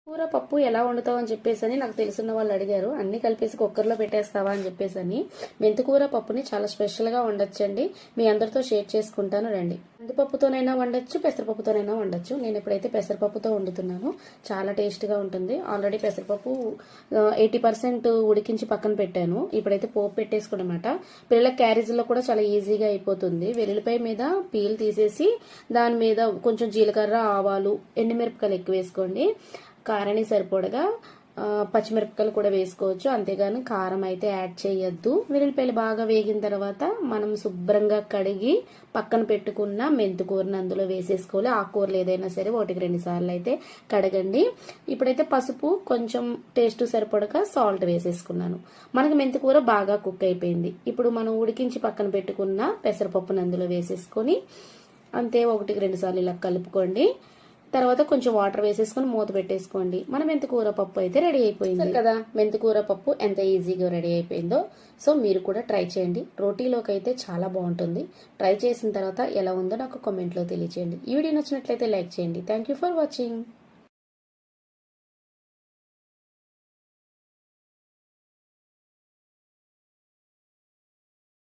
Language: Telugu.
కూర పప్పు ఎలా వండుతావు అని చెప్పేసి నాకు తెలిసిన వాళ్ళు అడిగారు. అన్ని కలిపేసి కుక్కర్లో పెట్టేస్తావా అని చెప్పేసి. మెంతికూర పప్పుని చాలా స్పెషల్గా వండొచ్చండి. మీ అందరితో షేర్ చేసుకుంటాను రండి. కందిపప్పుతోనైనా వండొచ్చు, పెసరపప్పుతోనైనా వండొచ్చు. నేను ఎప్పుడైతే పెసరపప్పుతో వండుతున్నానో చాలా టేస్ట్గా ఉంటుంది. ఆల్రెడీ పెసరపప్పు 80% ఉడికించి పక్కన పెట్టాను. ఇప్పుడైతే పోపు పెట్టేసుకున్నమాట. పిల్లల క్యారేజీలో కూడా చాలా ఈజీగా అయిపోతుంది. వెల్లుల్లిపాయ మీద పీల్ తీసేసి దాని మీద కొంచెం జీలకర్ర, ఆవాలు, ఎండుమిరపకాయలు ఎక్కువ వేసుకోండి. కారానికి సరిపడగా పచ్చిమిరపకాయలు కూడా వేసుకోవచ్చు. అంతేగాని కారం అయితే యాడ్ చేయొద్దు. వెల్లుల్లిపాయలు బాగా వేగిన తర్వాత మనం శుభ్రంగా కడిగి పక్కన పెట్టుకున్న మెంతికూరను అందులో వేసేసుకోవాలి. ఆకుకూరలు ఏదైనా సరే 1-2 సార్లు అయితే కడగండి. ఇప్పుడైతే పసుపు, కొంచెం టేస్ట్ సరిపడగా సాల్ట్ వేసేసుకున్నాను. మనకి మెంతికూర బాగా కుక్ అయిపోయింది. ఇప్పుడు మనం ఉడికించి పక్కన పెట్టుకున్న పెసరపప్పును అందులో వేసేసుకొని అంతే 1-2 సార్లు ఇలా కలుపుకోండి. తర్వాత కొంచెం వాటర్ వేసేసుకొని మూత పెట్టేసుకోండి. మన మెంతికూర పప్పు అయితే రెడీ అయిపోయింది కదా. మెంతికూర పప్పు ఎంత ఈజీగా రెడీ అయిపోయిందో. సో మీరు కూడా ట్రై చేయండి. రోటీలోకి అయితే చాలా బాగుంటుంది. ట్రై చేసిన తర్వాత ఎలా ఉందో నాకు కామెంట్లో తెలియచేయండి. ఈ వీడియో నచ్చినట్లయితే లైక్ చేయండి. Thank you for watching.